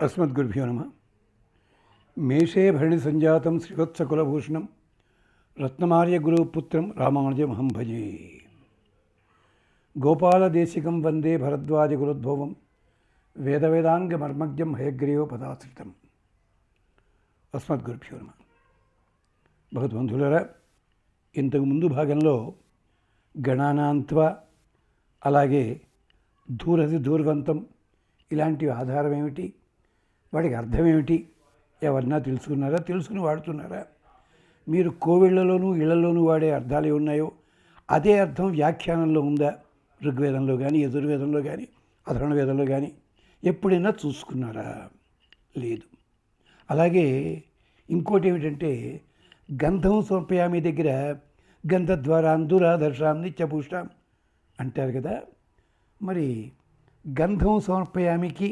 अस्मद्गुरुभ्यो नमः। मेषे भरणि संजातं श्रीवत्सकुलभूषणं रत्नमार्यगुरुपुत्रं रामानुजमहं भजे। गोपालदेशिकं वन्दे भरद्वाजगुरुद्भवं वेदवेदाङ्गमर्मज्ञं हयग्रीवपदाश्रितम्। अस्मद्गुरुभ्यो नमः. భగవద్బంధువులారా, ఇంతకు ముందు భాగంలో గణానాంత్వ అలాగే ధూరసి ధూర్వంతం ఇలాంటి ఆధారం ఏమిటి, వాటికి అర్థం ఏమిటి, ఎవరన్నా తెలుసుకున్నారా, తెలుసుకుని వాడుతున్నారా? మీరు కోవిళ్లలోనూ ఇళ్లలోనూ వాడే అర్థాలు ఏమున్నాయో అదే అర్థం వ్యాఖ్యానంలో ఉందా? ఋగ్వేదంలో కానీ, యజుర్వేదంలో కానీ, అధర్వణ వేదంలో కానీ ఎప్పుడైనా చూసుకున్నారా? లేదు. అలాగే ఇంకోటి ఏమిటంటే, గంధం సమర్పయామి దగ్గర గంధద్వారాం దురాదర్శాం నిత్యపుష్టాం అంటారు కదా. మరి గంధం సమర్పయామికి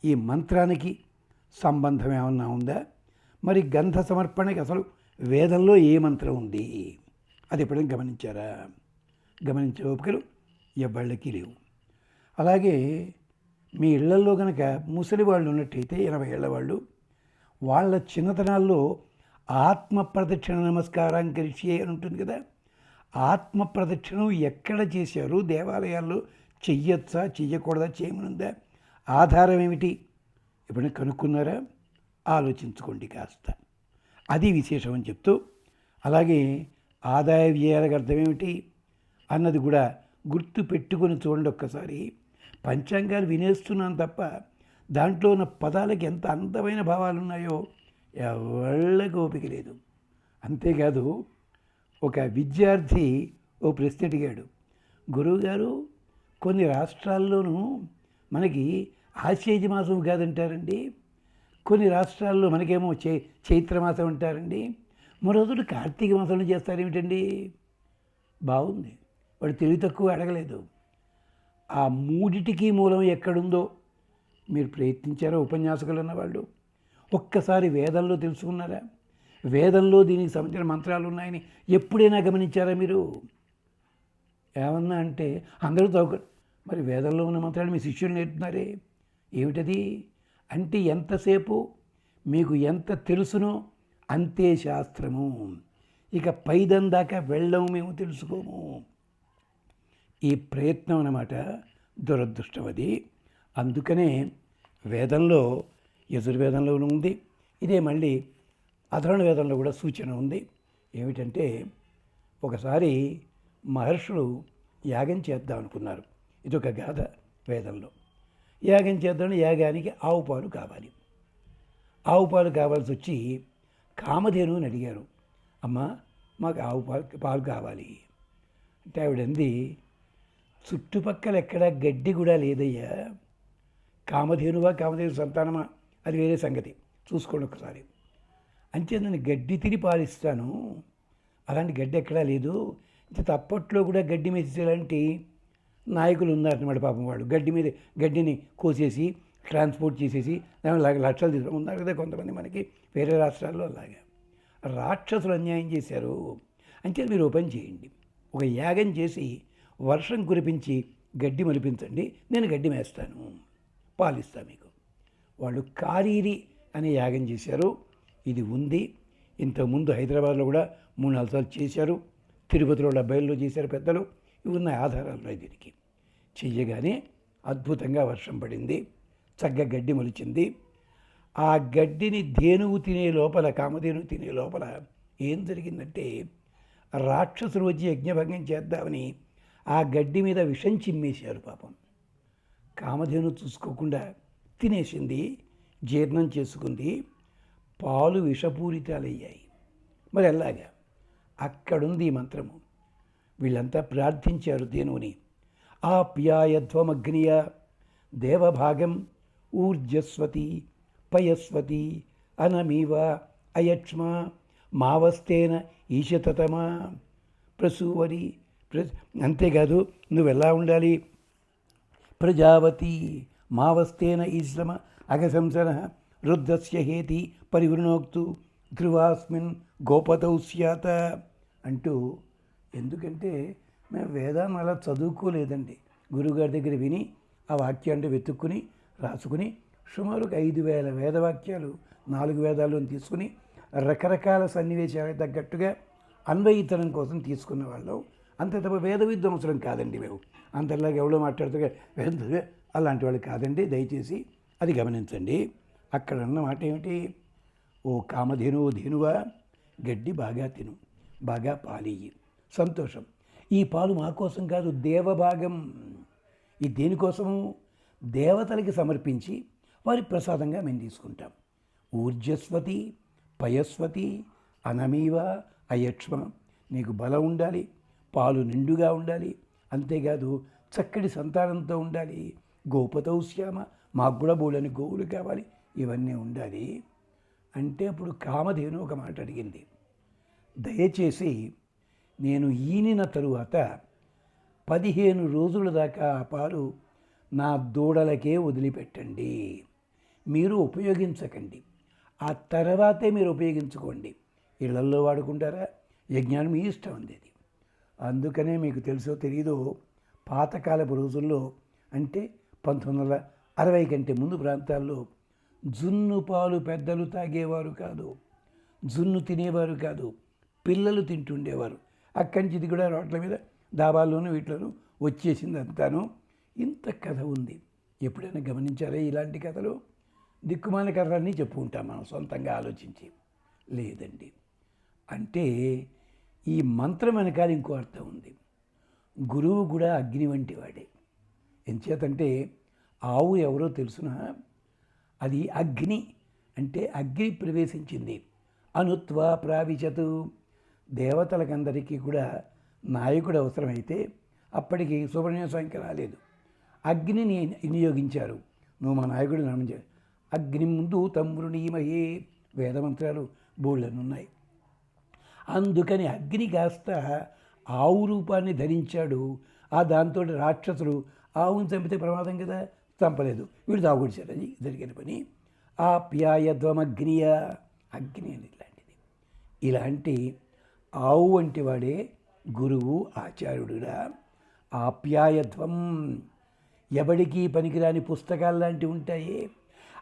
ఈ మంత్రానికి సంబంధం ఏమన్నా ఉందా? మరి గంధ సమర్పణకి అసలు వేదంలో ఏ మంత్రం ఉంది? అది ఎప్పుడైనా గమనించారా? గమనించే ఓపికలు ఎవళ్ళకి లేవు. అలాగే మీ ఇళ్లల్లో కనుక ముసలి వాళ్ళు ఉన్నట్టయితే 80 ఏళ్ల వాళ్ళు, వాళ్ళ చిన్నతనాల్లో ఆత్మ ప్రదక్షిణ నమస్కారం కరిషే అని ఉంటుంది కదా. ఆత్మ ప్రదక్షిణం ఎక్కడ చేశారు? దేవాలయాల్లో చెయ్యొచ్చా, చెయ్యకూడదా, చేయమనుందా? ఆధారం ఏమిటి? ఎప్పుడైనా కనుక్కున్నారా? ఆలోచించుకోండి కాస్త. అది విశేషం అని చెప్తూ, అలాగే ఆదాయ వ్యయాలకు అర్థం ఏమిటి అన్నది కూడా గుర్తు పెట్టుకొని చూడండి ఒక్కసారి. పంచాంగాలు వినేస్తున్నాను తప్ప దాంట్లో ఉన్న పదాలకి ఎంత అందమైన భావాలు ఉన్నాయో ఎవళ్ళకి ఓపిక లేదు. అంతేకాదు, ఒక విద్యార్థి ఓ ప్రశ్న అడిగాడు, గురువుగారు కొన్ని రాష్ట్రాల్లోనూ మనకి ఆశ్వేజ మాసం కాదంటారండి, కొన్ని రాష్ట్రాల్లో మనకేమో చైత్రమాసం అంటారండి, మరో రోజు కార్తీక మాసంలో చేస్తారేమిటండి? బాగుంది, వాడు తెలివి తక్కువ అడగలేదు. ఆ మూడిటికి మూలం ఎక్కడుందో మీరు ప్రయత్నించారా? ఉపన్యాసకులు అన్నవాళ్ళు ఒక్కసారి వేదంలో తెలుసుకున్నారా? వేదంలో దీనికి సంబంధించిన మంత్రాలు ఉన్నాయని ఎప్పుడైనా గమనించారా మీరు? ఏమన్నా అంటే అందరూ మరి వేదంలో ఉన్న మంత్రాలు మీ శిష్యులు నేర్పుతున్నారే ఏమిటది అంటే, ఎంతసేపు మీకు ఎంత తెలుసునో అంతే శాస్త్రము, ఇక పైదం దాకా వెళ్ళము, మేము తెలుసుకోము. ఈ ప్రయత్నం అన్నమాట దురదృష్టం అది. అందుకనే వేదంలో, యజుర్వేదంలో ఉంది, ఇదే మళ్ళీ అధర్వణ వేదంలో కూడా సూచన ఉంది. ఏమిటంటే, ఒకసారి మహర్షులు యాగం చేద్దాం అనుకున్నారు. ఇది ఒక గాథ వేదంలో. యాగం చేద్దామని యాగానికి ఆవు పాలు కావాలి. ఆవు పాలు కావాల్సి వచ్చి కామధేనువుని అడిగారు, అమ్మ మాకు ఆవు పాలు కావాలి అంటే, ఆవిడంది, చుట్టుపక్కల ఎక్కడా గడ్డి కూడా లేదయ్యా. కామధేనువా, కామధేను సంతానమా, అది వేరే సంగతి, చూసుకోండి ఒకసారి. అంతే, నేను గడ్డి తిని పాలిస్తాను, అలాంటి గడ్డి ఎక్కడా లేదు. ఇంత అప్పట్లో కూడా గడ్డి మేసేలాంటి నాయకులు ఉన్నారన్నమాట. పాపం వాడు గడ్డిని కోసేసి ట్రాన్స్పోర్ట్ చేసేసి లక్షలు తీసుకుని ఉన్నారు కదా కొంతమంది మనకి వేరే రాష్ట్రాల్లో. అలాగా రాక్షసులు అన్యాయం చేశారు. అంటే మీరు ఓపెన్ చేయండి, ఒక యాగం చేసి వర్షం కురిపించి గడ్డి మలిపించండి, నేను గడ్డి మేస్తాను, పాలిస్తాను మీకు. వాళ్ళు కారీరి అనే యాగం చేశారు. ఇది ఉంది. ఇంతకుముందు హైదరాబాద్లో కూడా 3-4 సార్లు చేశారు. తిరుపతిలో 70లో చేశారు పెద్దలు. ఇవి ఉన్న ఆధారాలు ఉన్నాయి దీనికి. చెయ్యగానే అద్భుతంగా వర్షం పడింది, చక్కగా గడ్డి మొలిచింది. ఆ గడ్డిని ధేనువు తినే లోపల, కామధేనువు తినే లోపల ఏం జరిగిందంటే, రాక్షసులు వచ్చి యజ్ఞభంగం చేద్దామని ఆ గడ్డి మీద విషం చిమ్మేశారు. పాపం కామధేను చూసుకోకుండా తినేసింది, జీర్ణం చేసుకుంది, పాలు విషపూరితాలయ్యాయి. మరి అలాగా అక్కడుంది ఈ మంత్రము. వీళ్ళంతా ప్రార్థించారు ధేనువుని, ఆప్యాయధ్వమగ్నియ దేవభాగం ఊర్జస్వతి పయస్వతి అనమీవ అయక్ష్మ మావస్తేన ఈశతతమా ప్రసూవరి. అంతేకాదు, నువ్వు ఎలా ఉండాలి? ప్రజావతి మావస్తేన ఈశ్రమ అగశంసన రుద్రస్య హేతి పరివృణోక్తు ధ్రువాస్మిన్ గోపతౌ స్యాత అంటూ. ఎందుకంటే మేము వేదాన్ని అలా చదువుకోలేదండి, గురువుగారి దగ్గర విని ఆ వాక్యాన్ని వెతుక్కుని రాసుకుని సుమారు 5,000 వేదవాక్యాలు 4 వేదాలను తీసుకుని రకరకాల సన్నివేశాలకు తగ్గట్టుగా అన్వయితనం కోసం తీసుకున్న వాళ్ళం. అంతే తప్ప వేద విద్వాంసులం కాదండి మేము. అంతలాగా ఎవడో మాట్లాడుతూ వేద అలాంటి వాళ్ళు కాదండి. దయచేసి అది గమనించండి. అక్కడ అన్న మాట ఏమిటి? ఓ కామధేను ధేనువా, గడ్డి బాగా తిను, బాగా పాలియ్యి. సంతోషం. ఈ పాలు మా కోసం కాదు, దేవభాగం. ఈ దేనికోసము? దేవతలకి సమర్పించి వారి ప్రసాదంగా మేము తీసుకుంటాం. ఊర్జస్వతి పయస్వతి అనమీవ అయక్ష్మ. నీకు బలం ఉండాలి, పాలు నిండుగా ఉండాలి, అంతేకాదు చక్కటి సంతానంతో ఉండాలి. గోపతౌ శ్యామ, మాకు కూడా బోళ్ళని గోవులు కావాలి, ఇవన్నీ ఉండాలి అంటే అప్పుడు కామధేను ఒక మాట అడిగింది, దయచేసి నేను ఈనిన తరువాత 15 రోజుల దాకా ఆ పాలు నా దూడలకే వదిలిపెట్టండి, మీరు ఉపయోగించకండి. ఆ తర్వాతే మీరు ఉపయోగించుకోండి. ఇళ్లల్లో వాడుకుంటారా? యజ్ఞానం మీ ఇష్టం ఉండేది. అందుకనే మీకు తెలుసో తెలీదో, పాతకాలపు రోజుల్లో అంటే 1960 కంటే ముందు ప్రాంతాల్లో జున్ను పాలు పెద్దలు తాగేవారు కాదు, జున్ను తినేవారు కాదు, పిల్లలు తింటుండేవారు. అక్కడి నుంచి ఇది కూడా రోడ్ల మీద డాబాల్లోనూ వీటిలోనూ వచ్చేసింది అంతాను. ఇంత కథ ఉంది. ఎప్పుడైనా గమనించారా ఇలాంటి కథలు? దిక్కుమాల కథలన్నీ చెప్పుకుంటాం మనం సొంతంగా ఆలోచించి. లేదండి. అంటే ఈ మంత్రం వెనకాల ఇంకో అర్థం ఉంది. గురువు కూడా అగ్ని వంటి వాడే. ఎంచేతంటే ఆవు ఎవరో తెలుసునా? అది అగ్ని అంటే అగ్ని ప్రవేశించింది. అనుత్వా ప్రావిశతు. దేవతలకందరికీ కూడా నాయకుడు అవసరమైతే అప్పటికి సుబ్రహ్మణ్య స్వామికి రాలేదు. అగ్నిని వినియోగించారు. నువ్వు మా నాయకుడు నమ్మించారు. అగ్ని ముందు తమ్మురుణీమహే వేదమంత్రాలు బోళ్ళనున్నాయి. అందుకని అగ్ని కాస్త ఆవు రూపాన్ని ధరించాడు. ఆ దాంతో రాక్షసులు ఆవుని చంపితే ప్రమాదం కదా, చంపలేదు, వీడు తాగుడిచారు. అది జరిగిన పని. ఆప్యాయధ్వమగ్నియ, అగ్ని అని ఇలాంటిది. ఇలాంటి ఆవు వంటి వాడే గురువు ఆచార్యుడుగా. ఆప్యాయధ్వం, ఎవడికి పనికిరాని పుస్తకాలు లాంటివి ఉంటాయి,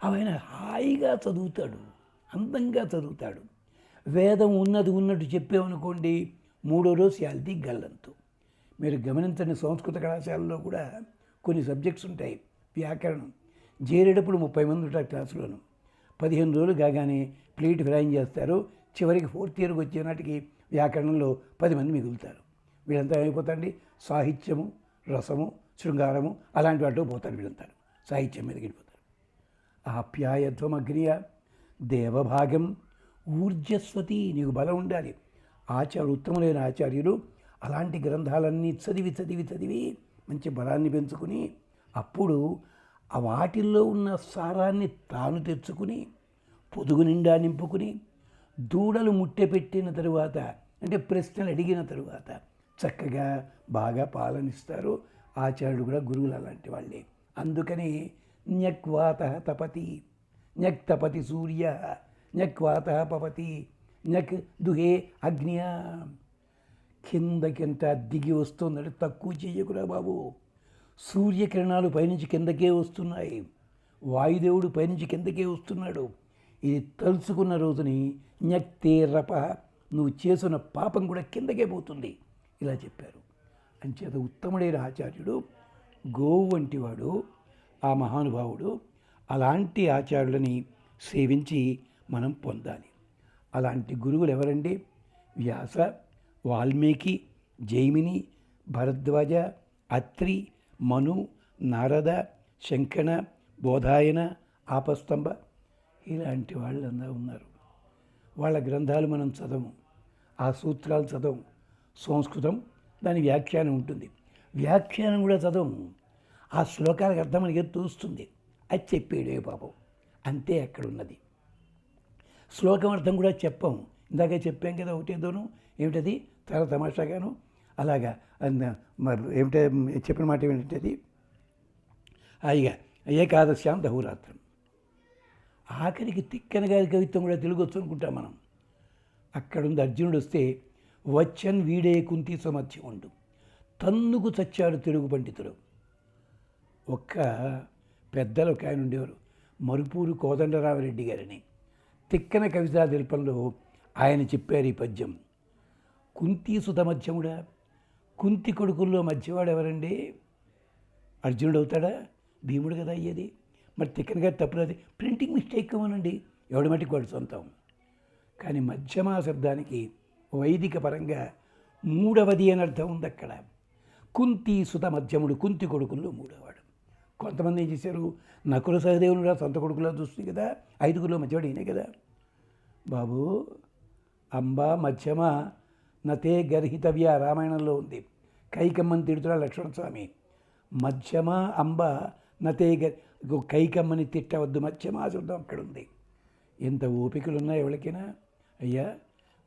ఆయన హాయిగా చదువుతాడు, అందంగా చదువుతాడు. వేదం ఉన్నట్టు చెప్పామనుకోండి, 3వ రోజు శాలిటీ గల్లంతు. మీరు గమనించండి, సంస్కృత కళాశాలలో కూడా కొన్ని సబ్జెక్ట్స్ ఉంటాయి. వ్యాకరణం చేరేటప్పుడు 30 మంది ఉంటారు క్లాసులోను. 15 రోజులు కాగానే ప్లేట్ ఫ్రైయింగ్ చేస్తారు. చివరికి 4th ఇయర్కి వచ్చే నాటికి వ్యాకరణంలో 10 మంది మిగులుతారు. వీళ్ళంతా ఏమైపోతారండి? సాహిత్యము, రసము, శృంగారము అలాంటి వాటిలో పోతారు. వీళ్ళంతారు సాహిత్యం మీదకి వెళ్ళిపోతారు. ఆప్యాయత్వం అగ్నియ, దేవభాగం ఊర్జస్వతి. నీకు బలం ఉండాలి. ఉత్తములైన ఆచార్యులు అలాంటి గ్రంథాలన్నీ చదివి మంచి బలాన్ని పెంచుకుని అప్పుడు ఆ వాటిల్లో ఉన్న సారాన్ని తాను తెచ్చుకుని పొదుగు నిండా నింపుకుని దూడలు ముట్టెపెట్టిన తరువాత, అంటే ప్రశ్నలు అడిగిన తరువాత చక్కగా బాగా పాలనిస్తారు. ఆచార్యుడు కూడా గురువులు అలాంటి వాళ్ళే. అందుకని న్యక్వాత తపతి, న్యక్ తపతి సూర్య, న్యక్వాత పపతి, న్యక్ దుహే అగ్నియా. కిందకింత దిగి వస్తుందంటే తక్కువ చెయ్యకురా బాబు. సూర్యకిరణాలు పైనుంచి కిందకే వస్తున్నాయి, వాయుదేవుడు పైనుంచి కిందకే వస్తున్నాడు. ఇది తలుచుకున్న రోజుని న్యక్తే రప, నువ్వు చేసిన పాపం కూడా కిందకే పోతుంది, ఇలా చెప్పారు. అంచేత ఉత్తముడైన ఆచార్యుడు గోవు వంటివాడు ఆ మహానుభావుడు. అలాంటి ఆచార్యులని సేవించి మనం పొందాలి. అలాంటి గురువులు ఎవరండి? వ్యాస, వాల్మీకి, జైమిని, భరద్వాజ, అత్రి, మను, నారద, శంకణ, బోధాయన, ఆపస్తంభ, ఇలాంటి వాళ్ళందరూ ఉన్నారు. వాళ్ళ గ్రంథాలు మనం చదవము, ఆ సూత్రాలు చదవము. సంస్కృతం, దాని వ్యాఖ్యానం ఉంటుంది, వ్యాఖ్యానం కూడా చదవము. ఆ శ్లోకాలకు అర్థం మనకి తోస్తుంది, అది చెప్పేడే పాపం, అంతే అక్కడ ఉన్నది. శ్లోకం అర్థం కూడా చెప్పాము. ఇందాక చెప్పాం కదా, ఒకటేదోను ఏమిటది చాలా తమాషాగాను అలాగా ఏమిటో చెప్పిన మాట ఏమిటది, హాయిగా ఏకాదశ్యాం దహురాత్రం. ఆఖరికి తిక్కన గారి కవిత్వం కూడా తెలుగు వచ్చు అనుకుంటాం మనం. అక్కడుంది అర్జునుడు వస్తే వచ్చన్ వీడే కుంతి సమర్థ్యం ఉండు, తన్నుకు చచ్చాడు తెలుగు పండితుడు. ఒక్క పెద్దలు ఒక ఆయన ఉండేవారు, మరుపూరు కోదండరామరెడ్డి గారని. తిక్కన కవితా శిల్పంలో ఆయన చెప్పారు ఈ పద్యం. కుంతి సుత మధ్యముడా, కుంతి కొడుకుల్లో మధ్యవాడు ఎవరండి? అర్జునుడు అవుతాడా? భీముడు కదా అయ్యేది. మరి తిక్కన గారు తప్పులేదు, ప్రింటింగ్ మిస్టేక్ అవ్వనండి, ఎవడి మట్టికి వాడు సొంతం. కానీ మధ్యమా శబ్దానికి వైదిక పరంగా మూడవది అని అర్థం ఉంది అక్కడ. కుంతి సుత మధ్యముడు, కుంతి కొడుకుల్లో మూడవాడు. కొంతమంది ఏం చేశారు, నకుల సహదేవుడు సొంత కొడుకులా చూస్తుంది కదా, ఐదుగురిలో మధ్యవాడు ఈయనే కదా. బాబు, అంబ మధ్యమ నతే గర్హితవ్య రామాయణంలో ఉంది. కైకమ్మని తిడుతున్నాడు లక్ష్మణస్వామి. మధ్యమ అంబ నతే కైకమ్మని తిట్టవద్దు, మధ్యమ శబ్దం అక్కడ ఉంది. ఎంత ఓపికలు ఉన్నాయి ఎవరికైనా. అయ్యా,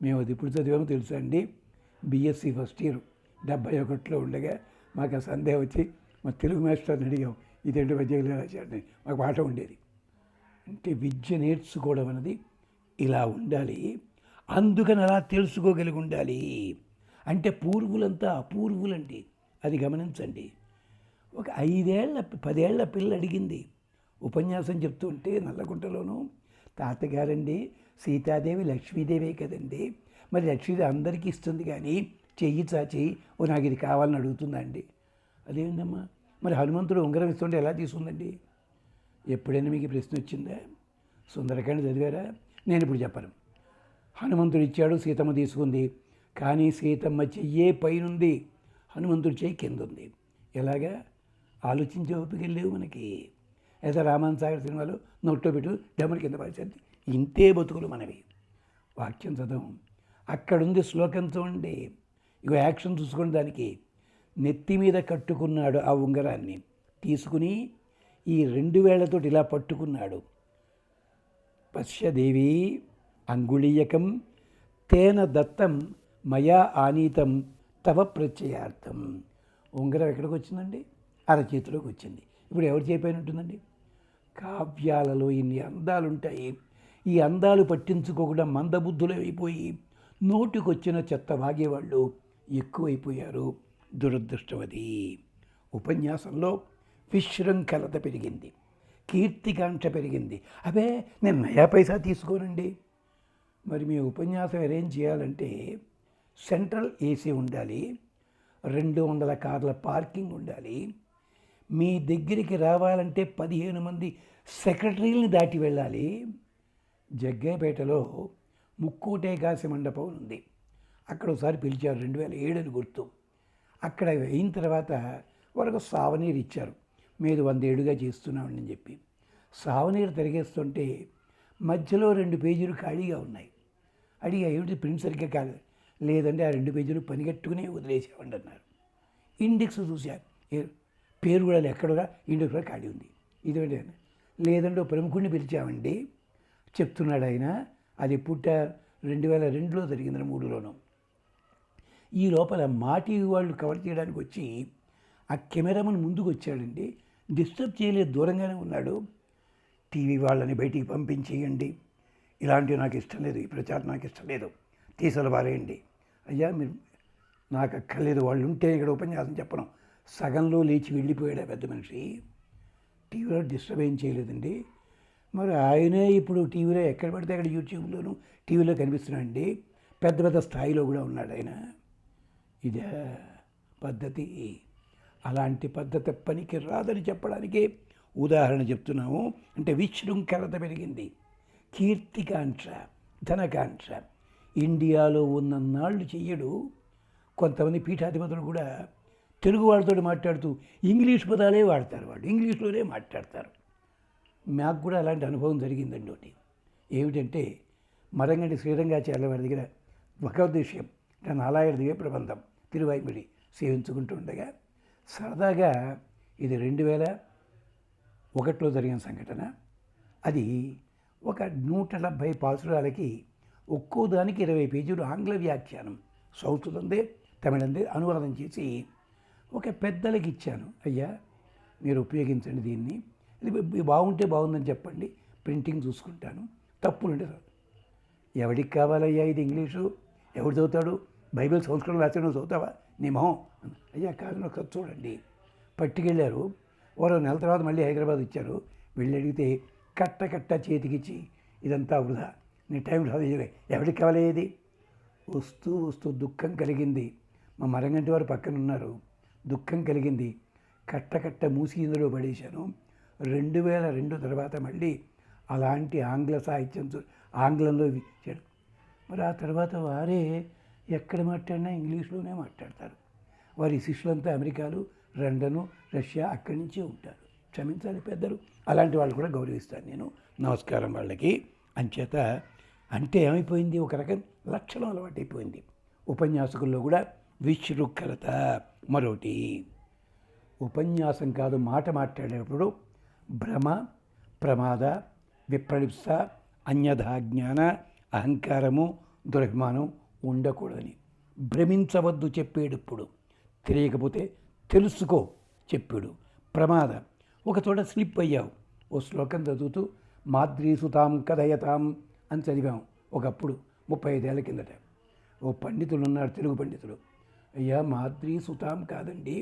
మేము అది ఇప్పుడు చదివామో తెలుసా అండి, బీఎస్సీ ఫస్ట్ ఇయర్ 71లో ఉండగా మాకు ఆ సందేహం వచ్చి మా తెలుగు మాస్టర్ని అడిగాం, ఇదేంటి పద్యాలు రాశాడని. మాకు పాఠం ఉండేది. అంటే విద్య నేర్చుకోవడం అన్నది ఇలా ఉండాలి, అందుకని అలా తెలుసుకోగలిగి ఉండాలి. అంటే పూర్వులంతా అపూర్వులండి, అది గమనించండి. ఒక 10 ఏళ్ల పిల్ల అడిగింది, ఉపన్యాసం చెప్తుంటే నల్లగుంటలోనూ, తాతగారండి సీతాదేవి లక్ష్మీదేవే కదండి, మరి లక్ష్మీదేవి అందరికీ ఇస్తుంది కానీ చెయ్యి చాచి ఓ నాకు ఇది కావాలని అడుగుతుందండి. అదేంటమ్మా, మరి హనుమంతుడు ఉంగరం ఇస్తుంటే ఎలా తీసుకుందండి? ఎప్పుడైనా మీకు ప్రశ్న వచ్చిందా? సుందరకాండ చదివారా? నేను ఇప్పుడు చెప్పను. హనుమంతుడు ఇచ్చాడు, సీతమ్మ తీసుకుంది. కానీ సీతమ్మ చెయ్యే పైనుంది, హనుమంతుడి చెయ్యి కింద ఉంది. ఎలాగా? ఆలోచించే ఓపిక లేవు మనకి. అయితే రామాన్ సాగర్ సినిమాలో నోట్లో పెట్టు డబ్బులు కింద పడిచింది. ఇంతే బతుకులు మనవి. వాక్యం చదవం, అక్కడుంది శ్లోకం చూడండి. ఇగో యాక్షన్ చూసుకోండి. దానికి నెత్తి మీద కట్టుకున్నాడు ఆ ఉంగరాన్ని, తీసుకుని ఈ 2 వేళ్లతోటి ఇలా పట్టుకున్నాడు. పశ్యదేవి అంగుళీయకం తేన దత్తం మయా ఆనీతం తవ ప్రత్యయార్థం. ఉంగరం ఎక్కడికి వచ్చిందండి? అరచేతిలోకి వచ్చింది. ఇప్పుడు ఎవరు చేపైన ఉంటుందండి? కావ్యాలలో ఇన్ని అందాలు ఉంటాయి. ఈ అందాలు పట్టించుకోకుండా మందబుద్ధులు అయిపోయి నోటికొచ్చిన చెత్త వాగేవాళ్ళు ఎక్కువైపోయారు. దురదృష్టవది. ఉపన్యాసంలో విశృంఖలత పెరిగింది, కీర్తికాంక్ష పెరిగింది. అదే నేను నయా పైసా తీసుకోనండి. మరి మీ ఉపన్యాసం అరేంజ్ చేయాలంటే సెంట్రల్ ఏసీ ఉండాలి, 200 కార్ల పార్కింగ్ ఉండాలి. మీ దగ్గరికి రావాలంటే 15 మంది సెక్రటరీలని దాటి వెళ్ళాలి. జగ్గయ్యపేటలో ముక్కోటే కాశీ మండపం ఉంది. అక్కడ ఒకసారి పిలిచారు, 2007 అని గుర్తు. అక్కడ అయిన తర్వాత వాళ్ళకు సావనీరు ఇచ్చారు. మీరు 100 ఏళ్ళుగా చేస్తున్నామని చెప్పి సావనీరు తిరిగేస్తుంటే మధ్యలో 2 పేజీలు ఖాళీగా ఉన్నాయి. అడిగా, ఏమిటి ప్రింట్ సరిగ్గా కాదు? లేదంటే ఆ 2 పేజీలు పనిగట్టుకునే వదిలేసేవండి అన్నారు. ఇండెక్స్ చూశారు, పేరు కూడా ఎక్కడగా ఇండెక్స్ కూడా ఖాళీ ఉంది. ఇదేంటి? లేదంటే ఒక ప్రముఖుడిని పిలిచామండి చెప్తున్నాడు ఆయన. అది 2002లో జరిగింది, 2003లోనూ. ఈ లోపల మా టీవీ వాళ్ళు కవర్ చేయడానికి వచ్చి ఆ కెమెరామన్ ముందుకు వచ్చాడండి. డిస్టర్బ్ చేయలేదు, దూరంగానే ఉన్నాడు. టీవీ వాళ్ళని బయటికి పంపించేయండి, ఇలాంటివి నాకు ఇష్టం లేదు, ఈ ప్రచారం నాకు ఇష్టం లేదు, తీసలు పారేయండి. అయ్యా, మీరు నాకు అక్కర్లేదు, వాళ్ళు ఉంటే ఇక్కడ ఉపన్యాసం చెప్పను. సగంలో లేచి వెళ్ళిపోయాడు ఆ పెద్ద మనిషి. టీవీలో డిస్టర్బ్ ఏం చేయలేదండి. మరి ఆయనే ఇప్పుడు టీవీలో ఎక్కడ పడితే అక్కడ యూట్యూబ్లోను టీవీలో కనిపిస్తున్నాడండి. పెద్ద పెద్ద స్థాయిలో కూడా ఉన్నాడు ఆయన. ఇదే పద్ధతి. అలాంటి పద్ధతి పనికి రాదని చెప్పడానికి ఉదాహరణ చెప్తున్నాము. అంటే విశృంఖలత పెరిగింది, కీర్తికాంక్ష, ధనకాంక్ష. ఇండియాలో ఉన్నన్నాళ్ళు చెయ్యడు. కొంతమంది పీఠాధిపతులు కూడా తెలుగు వాళ్ళతో మాట్లాడుతూ ఇంగ్లీష్ పదాలే వాడతారు, వాళ్ళు ఇంగ్లీష్లోనే మాట్లాడతారు. మాకు కూడా అలాంటి అనుభవం జరిగిందండి. ఒకటి ఏమిటంటే, మరంగంటి శ్రీరంగాచార్యుల వారి దగ్గర భగవద్విషయం నాలాయర్ దివ్య ప్రబంధం తిరువాయిమిడి సేవించుకుంటూ ఉండగా సరదాగా, ఇది 2001లో జరిగిన సంఘటన. అది ఒక 170 పాసురాలకి ఒక్కో దానికి 20 పేజీలు ఆంగ్ల వ్యాఖ్యానం, సంస్కృతందే తమిళందే అనువాదం చేసి ఒక పెద్దలకి ఇచ్చాను. అయ్యా, మీరు ఉపయోగించండి దీన్ని, ఇది బాగుంటే బాగుందని చెప్పండి, ప్రింటింగ్ చూసుకుంటాను, తప్పులుంటే. ఎవడికి కావాలయ్యా ఇది ఇంగ్లీషు? ఎవడు చదువుతాడు? బైబిల్ సంస్కృతం రాస్తే నువ్వు చదువుతావా? నీ మొహం. అయ్యా కాదు, ఒకసారి చూడండి. పట్టుకెళ్ళారు. వారు నెల తర్వాత మళ్ళీ హైదరాబాద్ ఇచ్చారు. వెళ్ళి అడిగితే కట్ట చేతికిచ్చి ఇదంతా వృధా, నీ టైం రాదు, ఎవరికి కావాలి? వస్తూ వస్తూ దుఃఖం కలిగింది. మా మరంగంటి వారు పక్కన ఉన్నారు. దుఃఖం కలిగింది, కట్ట మూసి ఇందులో పడేశాను. 2002 తర్వాత మళ్ళీ అలాంటి ఆంగ్ల సాహిత్యం ఆంగ్లంలో ఇచ్చాడు. మరి ఆ తర్వాత వారే ఎక్కడ మాట్లాడినా ఇంగ్లీష్లోనే మాట్లాడతారు. వారి శిష్యులంతా అమెరికాలు, లండను, రష్యా అక్కడి నుంచే ఉంటారు. క్షమించాలి పెద్దలు, అలాంటి వాళ్ళు కూడా గౌరవిస్తాను నేను. నమస్కారం వాళ్ళకి. అంచేత అంటే ఏమైపోయింది, ఒక రకం లక్షణం అలవాటైపోయింది. ఉపన్యాసకుల్లో కూడా విశృంఖలత. మరోటి ఉపన్యాసం కాదు, మాట మాట్లాడేటప్పుడు భ్రమ, ప్రమాద, విప్రలిప్స, అన్యథాజ్ఞాన, అహంకారము, దురభిమానం ఉండకూడదని. భ్రమించవద్దు చెప్పేటప్పుడు, తెలియకపోతే తెలుసుకో చెప్పాడు. ప్రమాద, ఒక చోట స్లిప్ అయ్యావు, ఓ శ్లోకం చదువుతూ మాద్రీసుతాం కథయతాం అని చదివాం ఒకప్పుడు 35 ఏళ్ల కిందట. ఓ పండితులు ఉన్నారు, తెలుగు పండితులు, అయ్యా మాద్రీసుతాం కాదండి,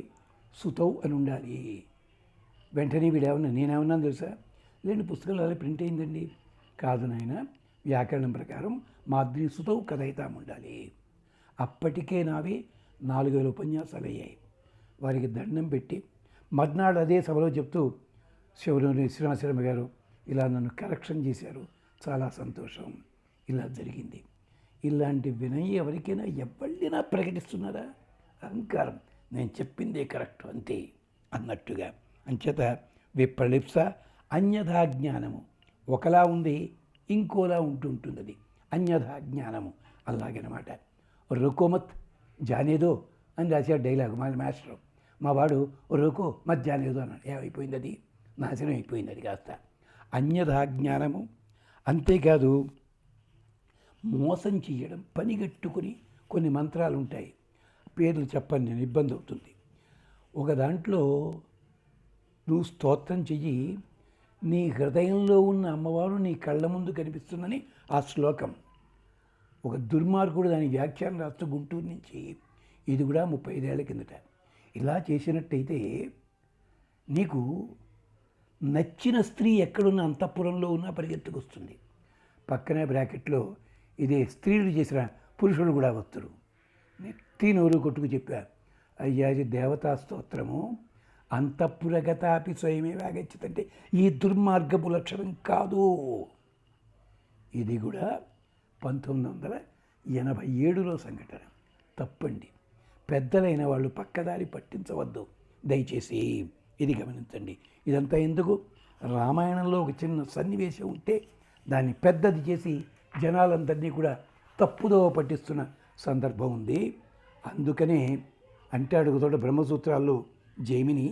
సుతౌ అని ఉండాలి. వెంటనే వీడేమన్నా నేనేమన్నాను తెలుసా? లేని పుస్తకాలు అలా ప్రింట్ అయిందండి. కాదు నాయన, వ్యాకరణం ప్రకారం మాద్రీసుతౌ కథయితాం ఉండాలి. అప్పటికే నావి 4000 ఉపన్యాసాలు అయ్యాయి. వారికి దండం పెట్టి మర్నాడు అదే సభలో చెప్తూ, శివరాని శ్రీనివాసరామ గారు ఇలా నన్ను కరెక్షన్ చేశారు, చాలా సంతోషం, ఇలా జరిగింది. ఇలాంటి వినయం ఎవరికైనా ఎవరినైనా ప్రకటిస్తున్నారా? అహంకారం, నేను చెప్పిందే కరెక్ట్ అంతే అన్నట్టుగా. అంచేత విప్రలిప్స, అన్యథా జ్ఞానము, ఒకలా ఉంది ఇంకోలా ఉంటుంటుంది. అది అన్యథా జ్ఞానము. అలాగనమాట. రుకోమత్ జానేదో అని రాశాడు డైలాగ్ మా మాస్టర్. మా వాడు రుకో మత్ జానేదో అన్నాడు. ఏమైపోయింది అది? నాశనం అయిపోయింది అది కాస్త. అన్యథా జ్ఞానము. అంతేకాదు మోసం చేయడం, పనిగట్టుకుని కొన్ని మంత్రాలు ఉంటాయి, పేర్లు చెప్పని నేను, ఇబ్బంది అవుతుంది. ఒక దాంట్లో నువ్వు స్తోత్రం చెయ్యి, నీ హృదయంలో ఉన్న అమ్మవారు నీ కళ్ళ ముందు కనిపిస్తుందని ఆ శ్లోకం. ఒక దుర్మార్గుడు దాని వ్యాఖ్యానం రాస్తూ గుంటూరు నుంచి, ఇది కూడా 35 ఏళ్ల కిందట. ఇలా చేసినట్టయితే నీకు నచ్చిన స్త్రీ ఎక్కడున్న అంతఃపురంలో ఉన్నా పరిగెత్తుకొస్తుంది. పక్కనే బ్రాకెట్లో ఇదే స్త్రీలు చేసిన పురుషులు కూడా వస్తారు. నెత్తి నోరు కొట్టుకు చెప్పా, అయ్యా ఇది దేవతా స్తోత్రము, అంతఃపురగతాపి స్వయమే వ్యాగచ్చితంటే ఈ దుర్మార్గపు లక్షణం కాదు. ఇది కూడా 1987లో సంఘటన. తప్పండి, పెద్దలైన వాళ్ళు పక్కదారి పట్టించవద్దు దయచేసి, ఇది గమనించండి. ఇదంతా ఎందుకు? రామాయణంలో ఒక చిన్న సన్నివేశం ఉంటే దాన్ని పెద్దది చేసి జనాలందరినీ కూడా తప్పుదో పట్టిస్తున్న సందర్భం ఉంది. అందుకనే అంటాడు ఒకచోట బ్రహ్మసూత్రాల్లో జైమిని,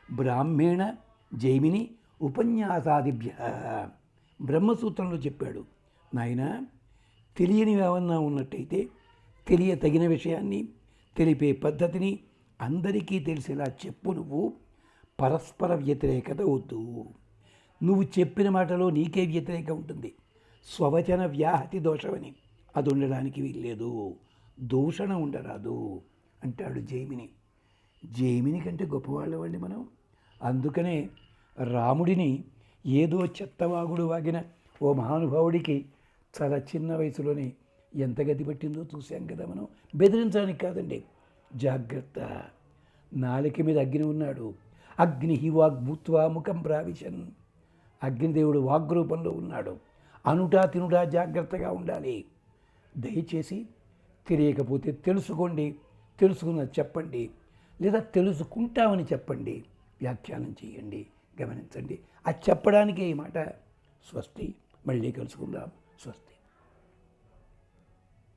బ్రాహ్మేణ జైమిని ఉపన్యాసాదిభ్య. బ్రహ్మసూత్రంలో చెప్పాడు, నాయన తెలియనివి ఏమన్నా ఉన్నట్టయితే తెలియతగిన విషయాన్ని తెలిపే పద్ధతిని అందరికీ తెలిసేలా చెప్పు. నువ్వు పరస్పర వ్యతిరేకత వద్దు. నువ్వు చెప్పిన మాటలో నీకే వ్యతిరేకం ఉంటుంది. స్వవచన వ్యాహతి దోషమని అది ఉండడానికి వీల్లేదు, దూషణ ఉండరాదు అంటాడు జైమిని. జైమిని కంటే గొప్పవాళ్ళవండి మనం. అందుకనే రాముడిని ఏదో చెత్తవాగుడు వాగిన ఓ మహానుభావుడికి చాలా చిన్న వయసులోనే ఎంత గతి పట్టిందో చూశాం కదా మనం. బెదిరించడానికి కాదండి, జాగ్రత్త. నాలిక మీద అగ్ని ఉన్నాడు. అగ్ని వాగ్భూత్వా ముఖం ప్రావిశన్. అగ్నిదేవుడు వాగ్రూపంలో ఉన్నాడు. అనుటా తినుటా జాగ్రత్తగా ఉండాలి. దయచేసి తెలియకపోతే తెలుసుకోండి, తెలుసుకున్నది చెప్పండి, లేదా తెలుసుకుంటామని చెప్పండి, వ్యాఖ్యానం చేయండి. గమనించండి, అది చెప్పడానికే ఈ మాట. స్వస్తి. మళ్ళీ కలుసుకుందాం. స్వస్తి.